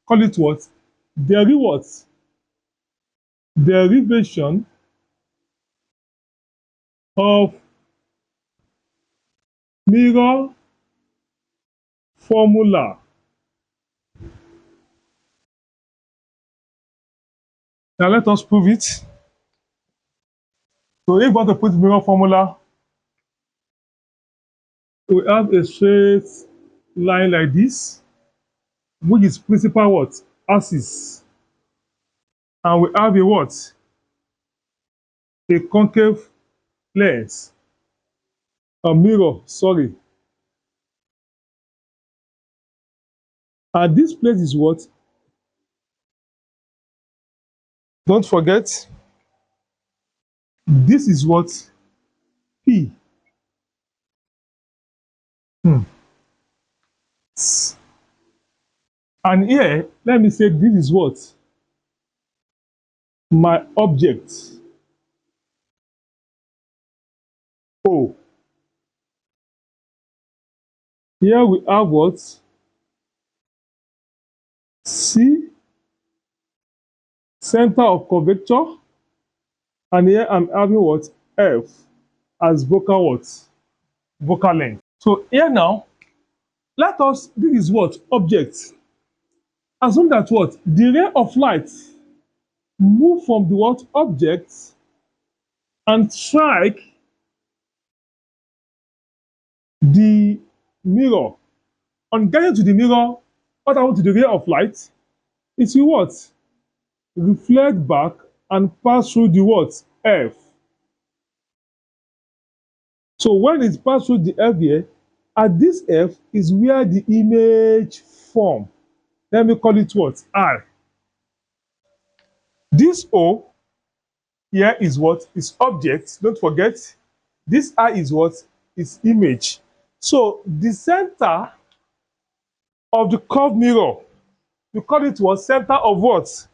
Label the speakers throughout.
Speaker 1: call it what? Derivation of mirror formula. Now let us prove it. So if we want to put mirror formula, we have a straight line like this, which is principal what? Axis. And we have a what? A concave lens. A mirror, sorry. And this place is what? Don't forget, this is what? P. And here, let me say this is what? My object. O. Here we have what? C, center of curvature. And here I'm having what? F as vocal what? Vocal length. So here now, let us, this is what? Object. Assume that what? The ray of light move from the what? Object and strike the mirror. On getting to the mirror, what happens to the ray of light? It will what? Reflect back and pass through the what? F. So when it passes through the F here, at this F is where the image form. Let me call it what? I. This O here is what? Is object. Don't forget. This I is what? Is image. So the center of the curved mirror, we call it what? Center of what?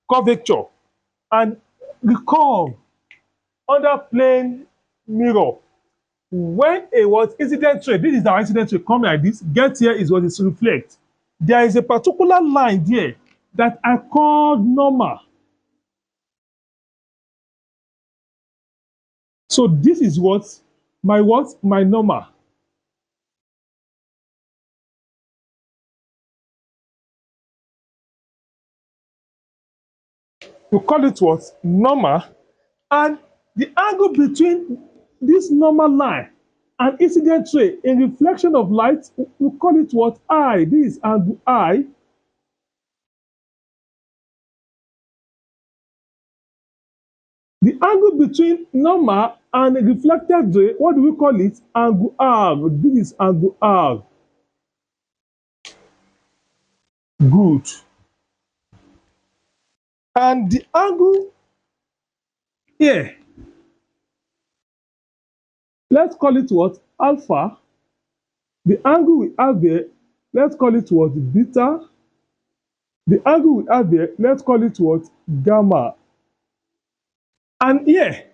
Speaker 1: Curvature. And recall under plane mirror. When a what? Incident ray, this is our incident ray, come like this, get here is what is reflect. There is a particular line there that I call normal. So this is what? My normal. We call it what? Normal. And the angle between this normal line and incident ray in reflection of light, we call it what? I. This is angle I. The angle between normal and reflected ray, what do we call it? Angle R. This is angle R. Good. And the angle here, let's call it what? Alpha. The angle we have here, let's call it what? Beta. The angle we have here, let's call it what? Gamma. And here,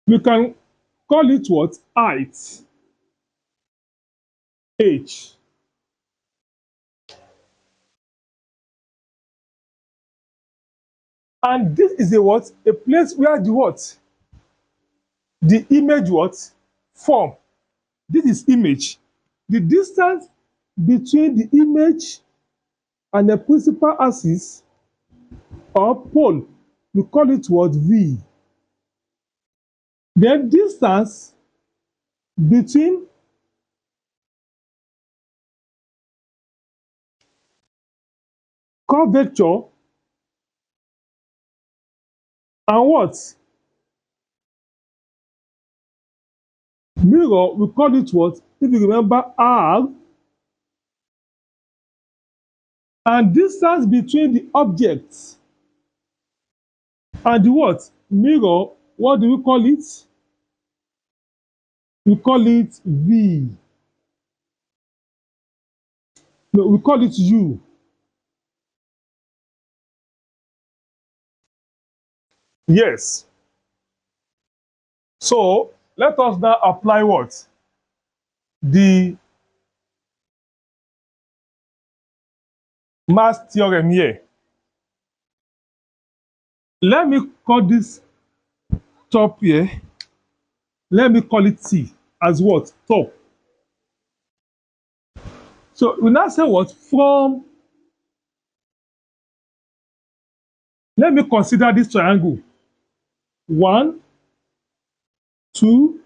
Speaker 1: we can call it what? Height. H. And this is a what? A place where the what? The image what? Form. This is image. The distance between the image and the principal axis or pole, we call it what? V. The distance between curvature and what? Mirror, we call it what? If you remember R. And distance between the objects and the what? Mirror, what do we call it? We call it V. No, we call it U. Yes. So let us now apply what? The mass theorem here. Let me call this top here. Let me call it T as what? Top. So we now say what? From, let me consider this triangle. 1, 2,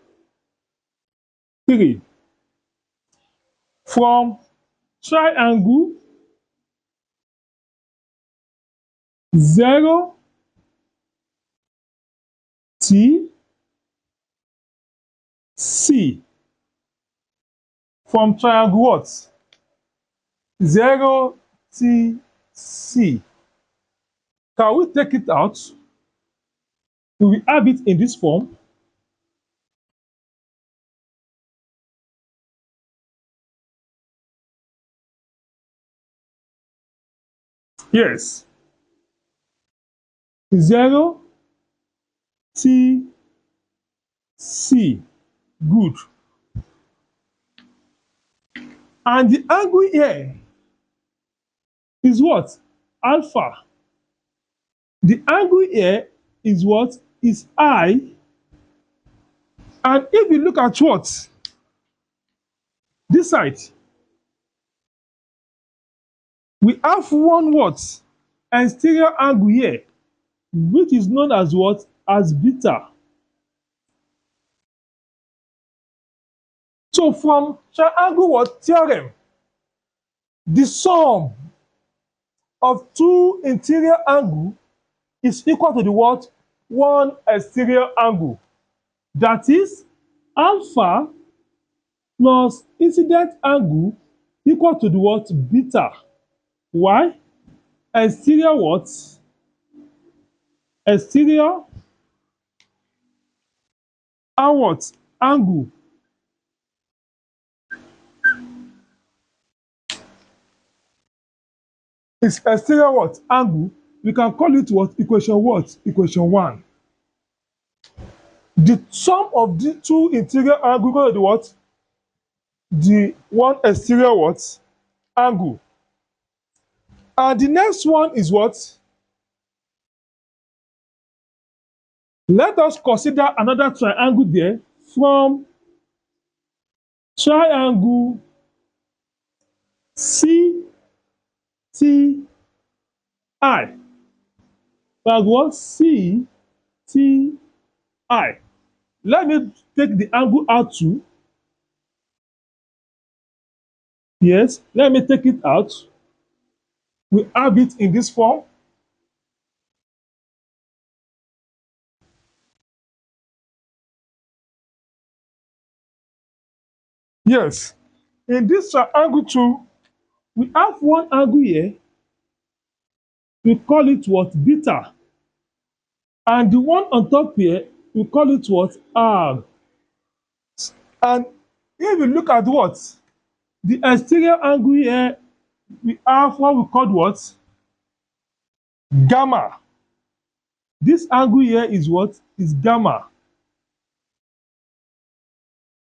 Speaker 1: 3. From triangle 0, T, C. From triangle what? 0, T, C. Can we take it out? We will have it in this form. Yes. 0, T, C. Good. And the angle here is what? Alpha. The angle here is what? Is I. And if you look at what? This side, we have one what? Exterior angle here, which is known as what? As beta. So from triangle what? Theorem, the sum of two interior angle is equal to the what? One exterior angle. That is alpha plus incident angle equal to the what? Beta. Why? Exterior what? Exterior and what? Angle is exterior what? Angle. We can call it what? Equation what? Equation 1. The sum of the two interior angle equal to the what? The one exterior what? Angle. And the next one is what? Let us consider another triangle there from triangle CTI. Triangle what? CTI. Let me take the angle out too. Yes, let me take it out. We have it in this form. Yes, in this triangle too, we have one angle here. We call it what? Beta. And the one on top here, we call it what? R. And if you look at what? The exterior angle here, we have what we call what? Gamma. This angle here is what? Is gamma.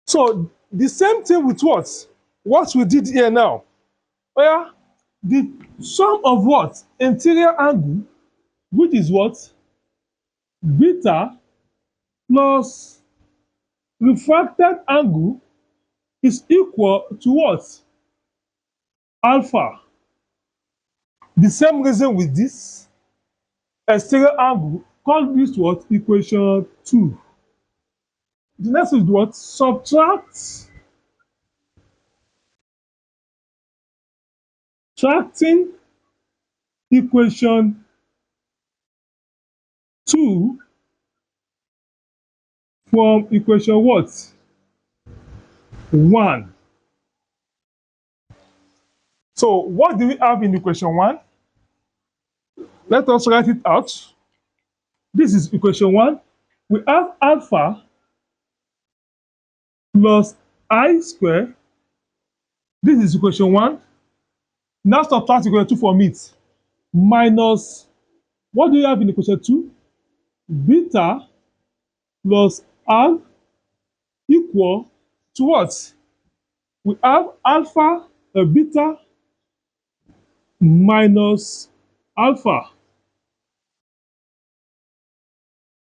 Speaker 1: So the same thing with what? What we did here now. Where the sum of what? Interior angle, which is what? Beta plus refracted angle is equal to what? Alpha. The same reason with this exterior angle, call this what? Equation 2. The next is what? Subtracting equation 2 from equation what? 1. So what do we have in equation 1? Let us write it out. This is equation 1. We have alpha plus I square. This is equation 1. Now subtract equation 2 from it. Minus, what do you have in equation 2? beta plus alpha equal to what? We have alpha, beta minus alpha.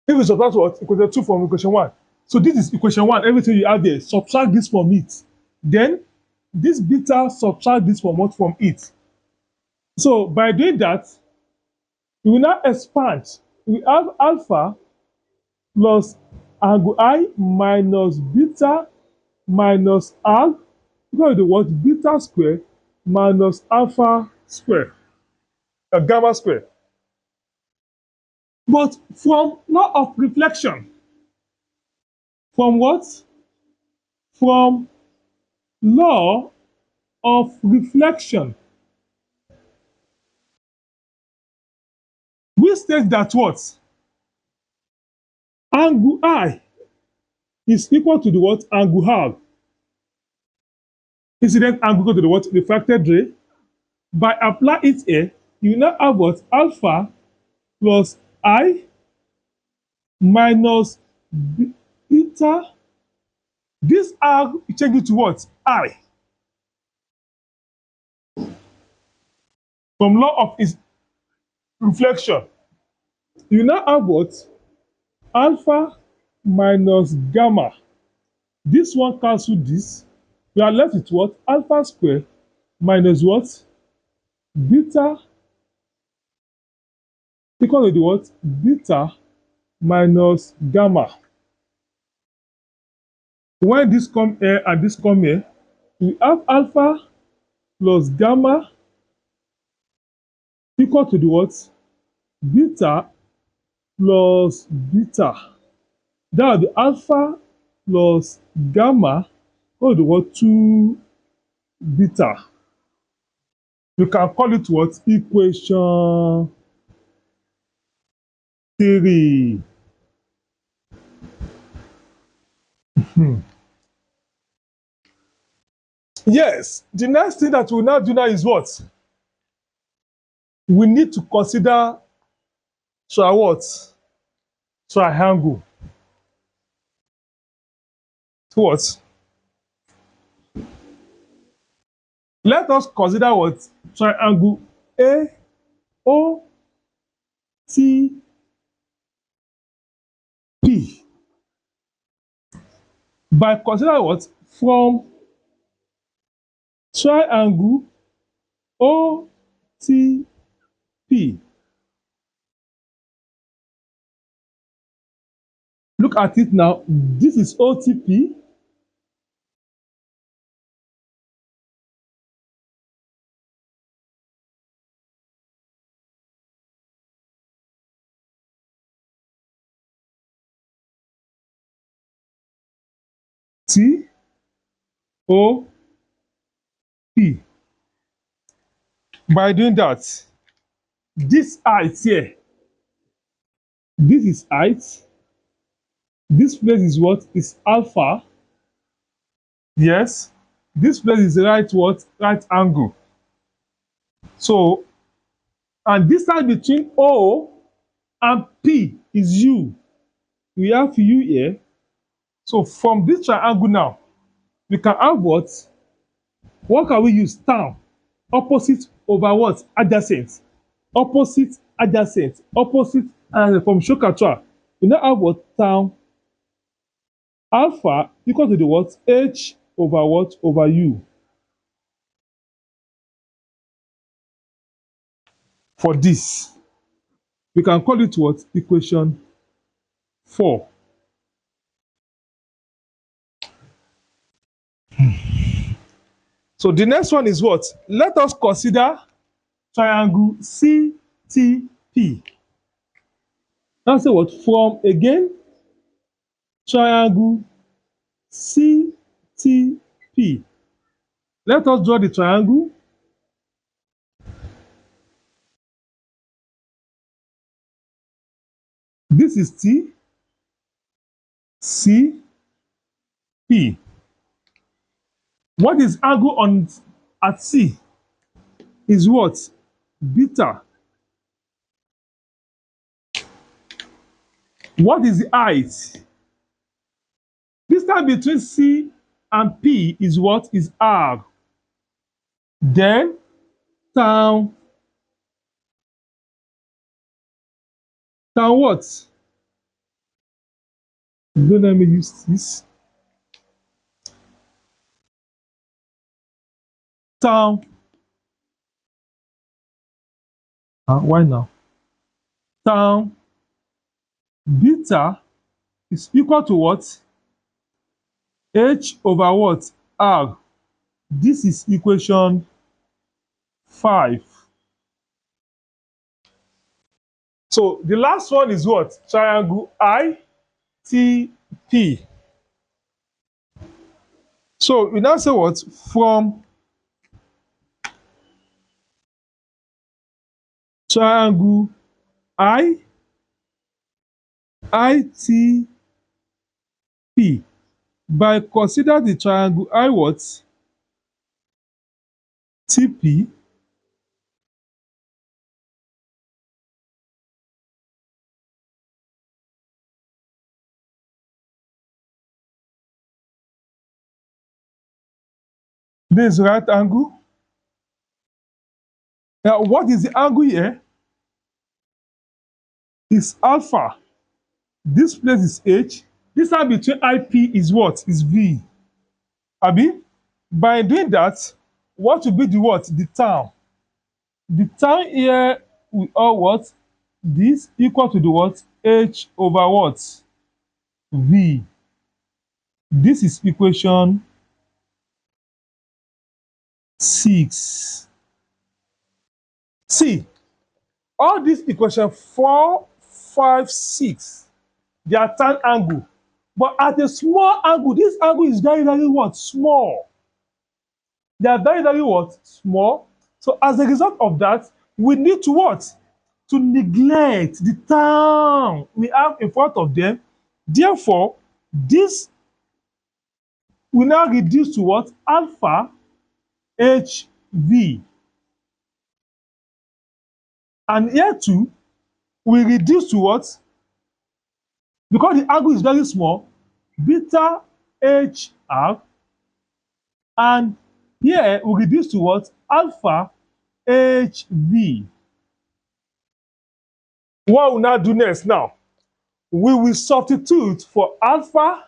Speaker 1: If we subtract what? Equation 2 from equation 1. So this is equation 1. Everything you have there, subtract this from it. Then this beta subtract this from what? From it. So by doing that, we will now expand. We have alpha plus angle I minus beta minus alpha equal to what? Beta square minus alpha square, gamma square. But from law of reflection, from what? From law of reflection, we state that what? Angle I is equal to the what? Angle R. Incident angle equal to the what? Refracted ray. By apply it here, you now have what? Alpha plus I minus beta. This R change it to what? I. From law of its reflection, you now have what? Alpha minus gamma. This one cancel this. We are left with what? Alpha square minus what? Beta equal to the what? Beta minus gamma. When this come here and this come here, we have alpha plus gamma equal to the what? Beta plus beta. That the alpha plus gamma equal to the what? 2 beta. You can call it what? Equation 3. Yes, the next thing that we now do now is what? We need to consider what? Triangle. What? Let us consider what? Triangle AOTP. By consider what? From triangle OTP. Look at it now. This is OTP. TOP. By doing that, this height here, this is height. This place is what? Is alpha. Yes. This place is right what? Right angle. So, and distance between O and P is U. We have U here. So from this triangle now, we can have what? What can we use? Tan. Opposite over what? Adjacent. Opposite, adjacent. Opposite, and from Shokatra, we now have what? Tan alpha equal to the what? H over what? Over U. For this, we can call it what? Equation 4. So the next one is what? Let us consider triangle CTP. Now say what? From again, triangle CTP. Let us draw the triangle. This is T, C, P. What is angle on at C? Is what? Beta. What is the height? Distance between C and P is what? Is R. Then tan what? Don't let me use this. Tan why now? Tan beta is equal to what? H over what? R. This is equation 5. So the last one is what? Triangle ITP. So we now say what? From triangle ITP, by consider the triangle I what? TP. This right angle. Now, what is the angle here? Is alpha. This place is H. This side between IP is what? Is V. Abi? By doing that, what will be the what? The tan. The tan here we all what? This equal to the what? H over what? V. This is equation 6. See, all these equation 4, 5, 6, they are tan angle. But at a small angle, this angle is very, very what? Small. They are very, very what? Small. So as a result of that, we need to what? To neglect the tan we have in front of them. Therefore, this will now reduce to what? Alpha HV. And here too, we reduce to what? Because the angle is very small, beta HR. And here we reduce to what? Alpha HV. What we now do next now? We will substitute for alpha,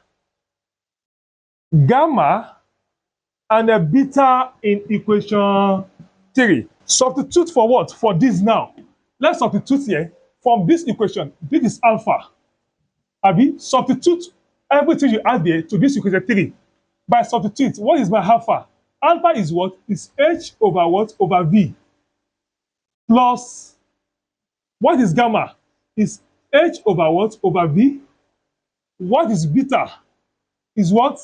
Speaker 1: gamma, and a beta in equation 3. Substitute for what? For this now. Let's substitute here from this equation. This is alpha. Abi, substitute everything you add there to this equation 3. By substitute, what is my alpha? Alpha is what? Is H over what? Over V. Plus, what is gamma? Is H over what? Over V. What is beta? Is what?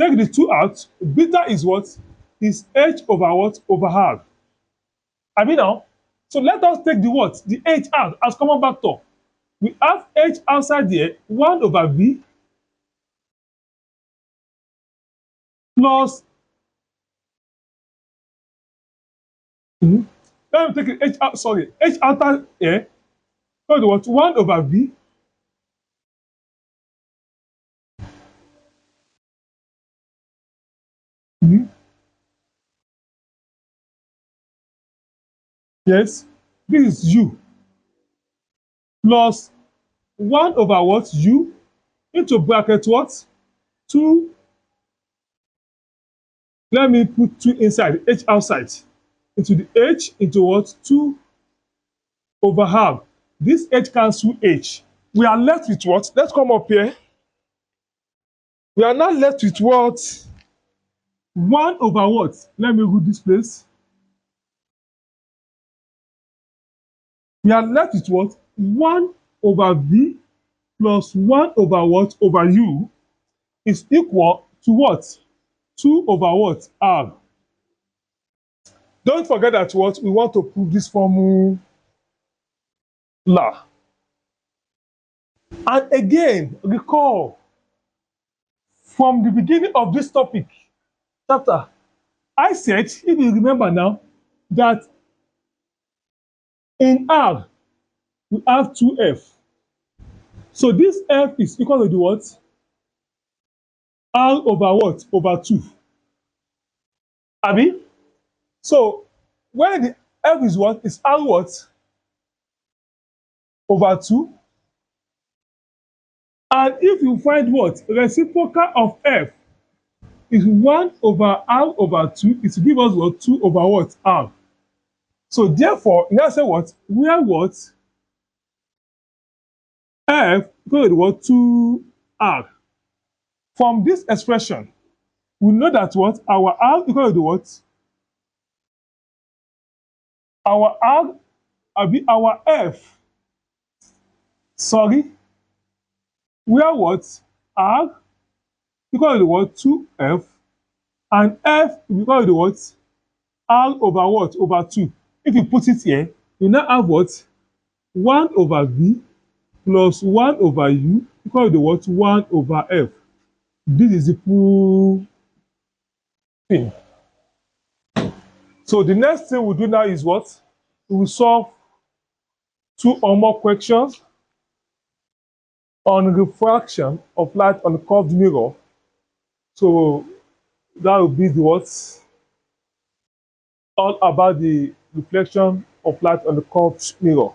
Speaker 1: Take the 2 out. Beta is what? Is H over what? Over R. I mean now. So let us take the what? The H out as common factor. We have H outside there, 1 over V plus, let me take H out, sorry, H outside here, so the what? 1 over V yes, this is U plus 1 over what? U into bracket what? 2, let me put 2 inside, H outside, into the H into what? 2 over R. This H cancel H. We are left with what? Let's come up here. We are now left with what? 1 over what? Let me read this place. We are left with what? 1 over V plus 1 over what? Over U is equal to what? 2 over what? R. Don't forget that what? We want to prove this formula. And again, recall from the beginning of this topic, chapter, I said, if you remember now, that in R, we have 2F. So this F is equal to the what? R over what? Over 2. Abi? So when the F is what? Is R what? Over 2. And if you find what? Reciprocal of F is 1 over R over 2, it will give us what? 2 over what? R. So therefore, now say what? Where what? F equal to what? 2R. From this expression, we know that what? Our R equal to what? Our R, our F, sorry, where what? R equal to what? 2F, and F equal to what? R over what? Over 2. If you put it here, you now have what? 1 over V plus 1 over U equal to what? 1 over F. This is the full thing. So the next thing we'll do now is what? We will solve 2 or more questions on refraction of light on a curved mirror. So that will be the what? All about the reflection of light on the curved mirror.